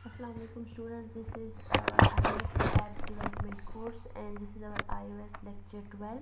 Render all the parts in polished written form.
Assalamu alaikum students, this is our iOS app development course and this is our iOS lecture 12,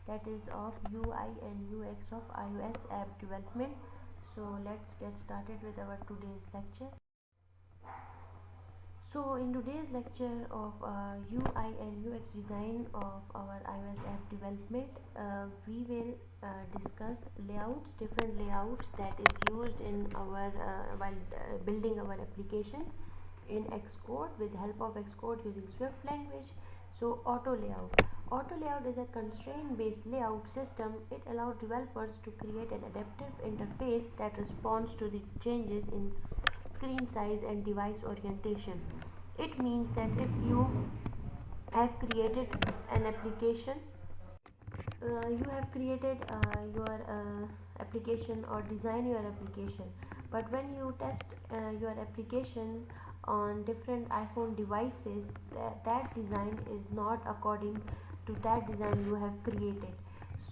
that is of UI and UX of iOS app development. So let's get started with our today's lecture. So in today's lecture of UI and UX design of our iOS app development, we will discuss layouts, different layouts that is used in our while building our application in Xcode with help of Xcode using Swift language. So auto layout is a constraint based layout system. It allows developers to create an adaptive interface that responds to the changes in screen size and device orientation. It means that if you have created an application, you have created your application or design your application, but when you test your application on different iPhone devices, that design is not according to that design you have created.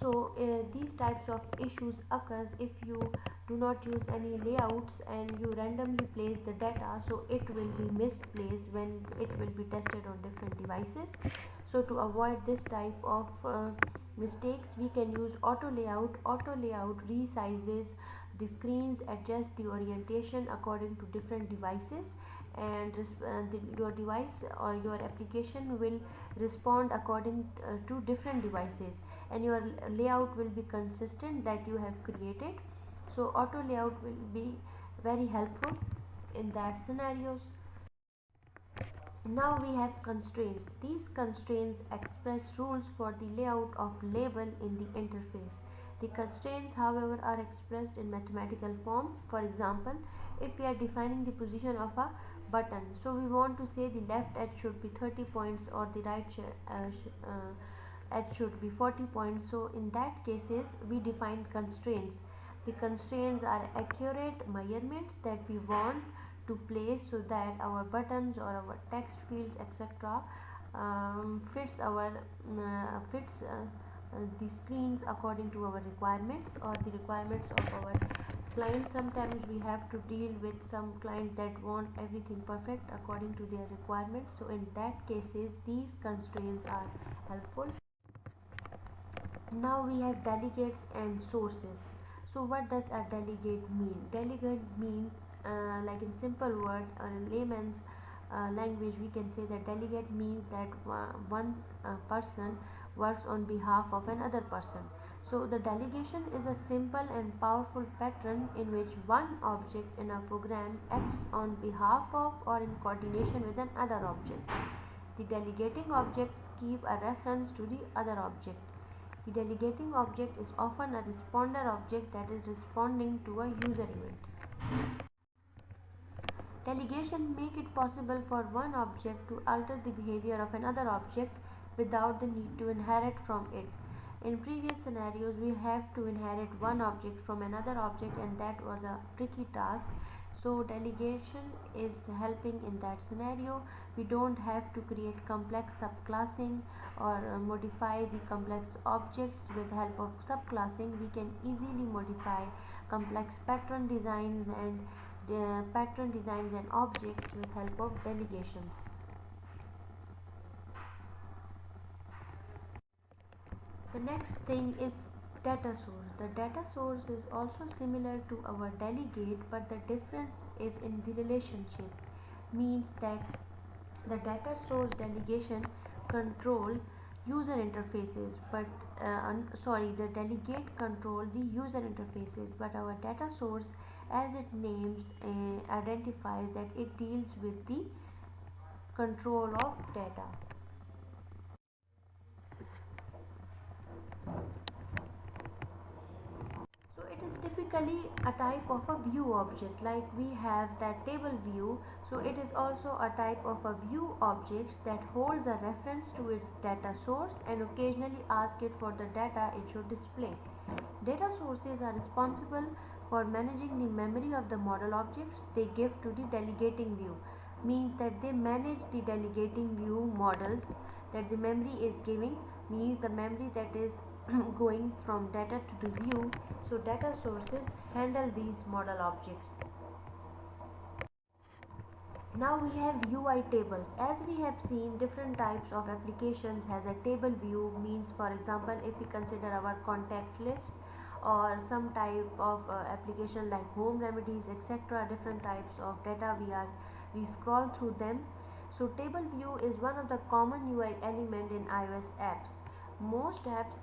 So these types of issues occurs if you do not use any layouts and you randomly place the data, so it will be misplaced when it will be tested on different devices. So to avoid this type of mistakes, we can use auto layout. Auto layout resizes the screens, adjust the orientation according to different devices, and your device or your application will respond according to different devices, and your layout will be consistent that you have created. So auto layout will be very helpful in that scenarios. Now we have constraints. These constraints express rules for the layout of label in the interface. The constraints, however, are expressed in mathematical form. For example, if we are defining the position of a button, so we want to say the left edge should be 30 points or the right edge should be 40 points. So in that cases, we define constraints. The constraints are accurate measurements that we want to place so that our buttons or our text fields etc. Fits the screens according to our requirements or the requirements of our clients. Sometimes we have to deal with some clients that want everything perfect according to their requirements, so in that cases these constraints are helpful. Now we have delegates and sources. So what does a delegate mean? Delegate means, like in simple word or in layman's language, we can say that delegate means that one person works on behalf of another person. So the delegation is a simple and powerful pattern in which one object in a program acts on behalf of or in coordination with another object. The delegating objects keep a reference to the other object. The delegating object is often a responder object that is responding to a user event. Delegation make it possible for one object to alter the behavior of another object without the need to inherit from it. In previous scenarios, we have to inherit one object from another object, and that was a tricky task. So delegation is helping in that scenario. We don't have to create complex subclassing or modify the complex objects with help of subclassing. We can easily modify complex pattern designs and objects with help of delegations. The next thing is data source. The data source is also similar to our delegate, but the difference is in the relationship. Means that the data source delegation control user interfaces, but the delegate control the user interfaces, but our data source, as it names, identifies that it deals with the control of data. So it is typically a type of a view object, like we have that table view. So it is also a type of a view object that holds a reference to its data source and occasionally asks it for the data it should display. Data sources are responsible for managing the memory of the model objects they give to the delegating view. Means that they manage the delegating view models that the memory is giving, means the memory that is going from data to the view. So data sources handle these model objects. Now we have UI tables. As we have seen, different types of applications has a table view. Means, for example, if we consider our contact list or some type of application like home remedies, etc., different types of data we scroll through them. So table view is one of the common UI element in iOS apps. Most apps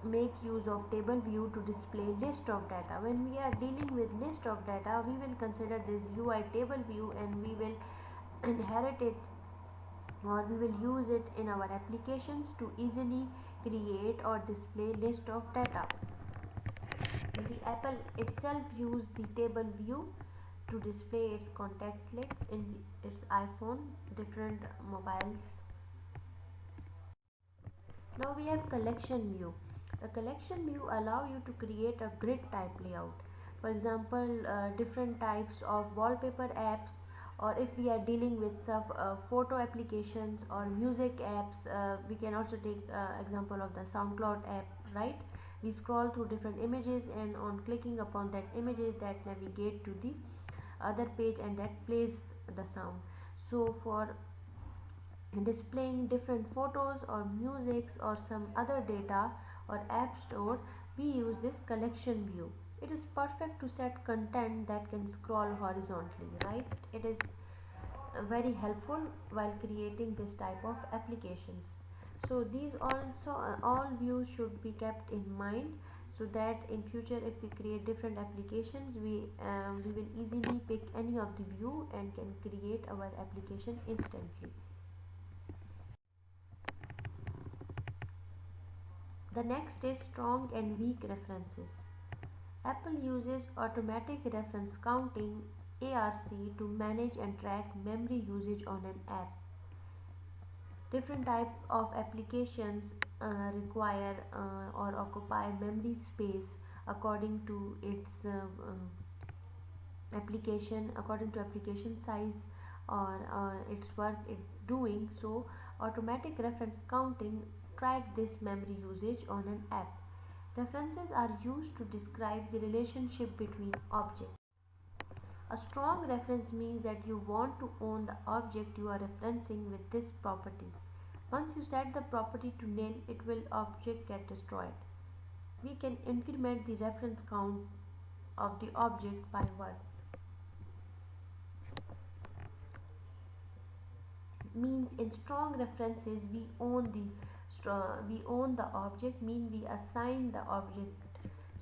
make use of table view to display list of data. When we are dealing with list of data, we will consider this UI table view and we will inherit it or we will use it in our applications to easily create or display list of data. The Apple itself used the table view to display its contacts list in its iPhone, different mobiles. Now we have collection view. A collection view allow you to create a grid type layout. For example, different types of wallpaper apps, or if we are dealing with some photo applications or music apps, we can also take example of the SoundCloud app, right? We scroll through different images and on clicking upon that images that navigate to the other page and that plays the sound. So for displaying different photos or musics or some other data or app store, we use this collection view. It is perfect to set content that can scroll horizontally, right? It is very helpful while creating this type of applications. So these also all views should be kept in mind, so that in future if we create different applications, we will easily pick any of the view and can create our application instantly. The next is strong and weak references. Apple uses automatic reference counting (ARC) to manage and track memory usage on an app. Different type of applications require or occupy memory space according to its application size or its work it's doing. So automatic reference counting track this memory usage on an app. References are used to describe the relationship between objects. A strong reference means that you want to own the object you are referencing with this property. Once you set the property to nil, it will object get destroyed. We can increment the reference count of the object by 1. Means in strong references we own the object, mean we assign the object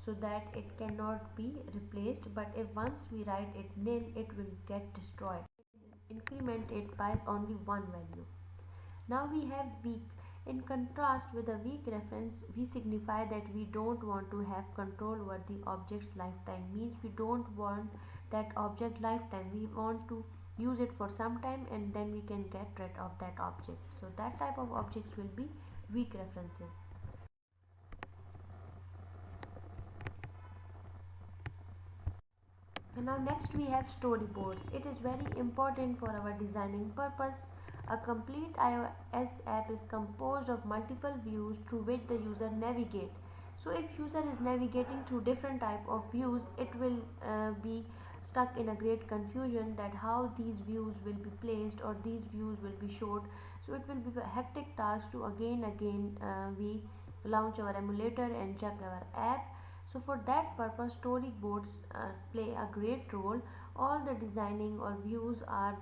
so that it cannot be replaced, but if once we write it nil, it will get destroyed. Increment it by only one value. Now we have weak. In contrast with a weak reference, we signify that we don't want to have control over the object's lifetime. Means we don't want that object lifetime. We want to use it for some time and then we can get rid of that object. So that type of objects will be weak references. And now next we have storyboards. It is very important for our designing purpose. A complete iOS app is composed of multiple views through which the user navigate. So if user is navigating through different type of views, it will be stuck in a great confusion that how these views will be placed or these views will be showed. So it will be a hectic task to again we launch our emulator and check our app. So for that purpose, storyboards play a great role. All the designing or views are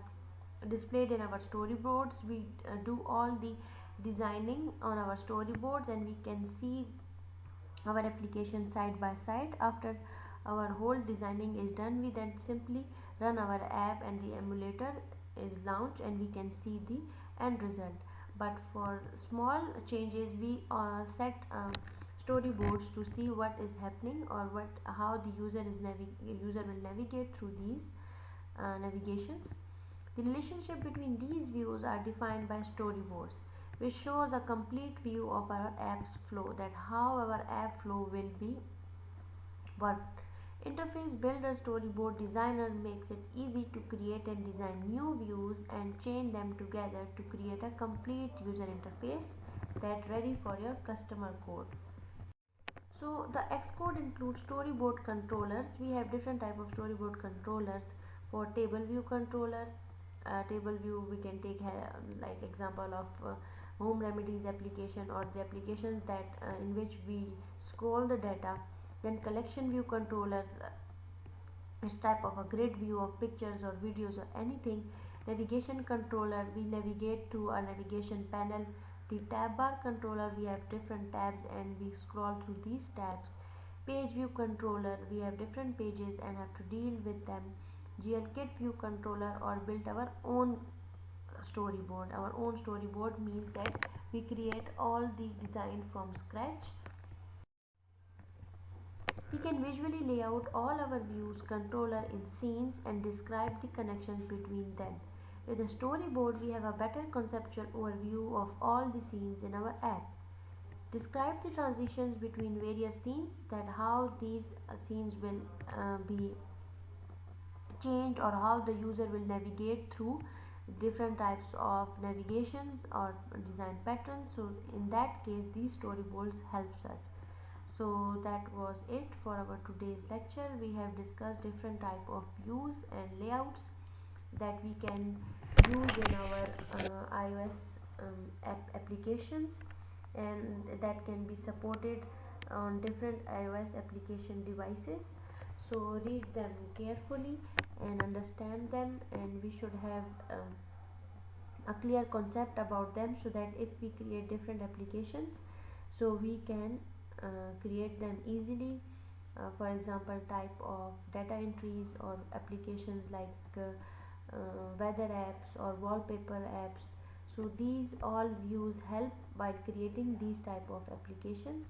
displayed in our storyboards. We do all the designing on our storyboards and we can see our application side by side. After our whole designing is done, we then simply run our app and the emulator is launched and we can see the end result. But for small changes, we set storyboards to see what is happening or what how the user will navigate through these navigations. The relationship between these views are defined by storyboards, which shows a complete view of our app's flow, that how our app flow will be worked. Interface Builder Storyboard Designer makes it easy to create and design new views and chain them together to create a complete user interface that ready for your customer code. So the Xcode includes storyboard controllers. We have different type of storyboard controllers for table view controller, table view, we can take like example of home remedies application, or the applications that in which we scroll the data. Then collection view controller, it's type of a grid view of pictures or videos or anything. Navigation controller, we navigate through a navigation panel. The tab bar controller, we have different tabs and we scroll through these tabs. Page view controller, we have different pages and have to deal with them. GLKit view controller, or built our own storyboard. Our own storyboard means that we create all the design from scratch. We can visually lay out all our views controller in scenes and describe the connections between them. With a storyboard, we have a better conceptual overview of all the scenes in our app. Describe the transitions between various scenes, that how these scenes will be changed, or how the user will navigate through different types of navigations or design patterns. So in that case, these storyboards helps us. So that was it for our today's lecture. We have discussed different type of views and layouts that we can use in our iOS applications, and that can be supported on different iOS application devices. So read them carefully and understand them, and we should have a clear concept about them, so that if we create different applications, so we can create them easily. For example, type of data entries or applications like weather apps or wallpaper apps. So these all views help while creating these type of applications.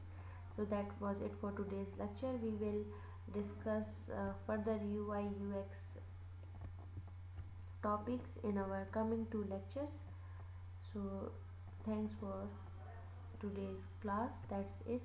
So that was it for today's lecture. We will discuss further UI UX topics in our coming two lectures. So thanks for today's class. That's it.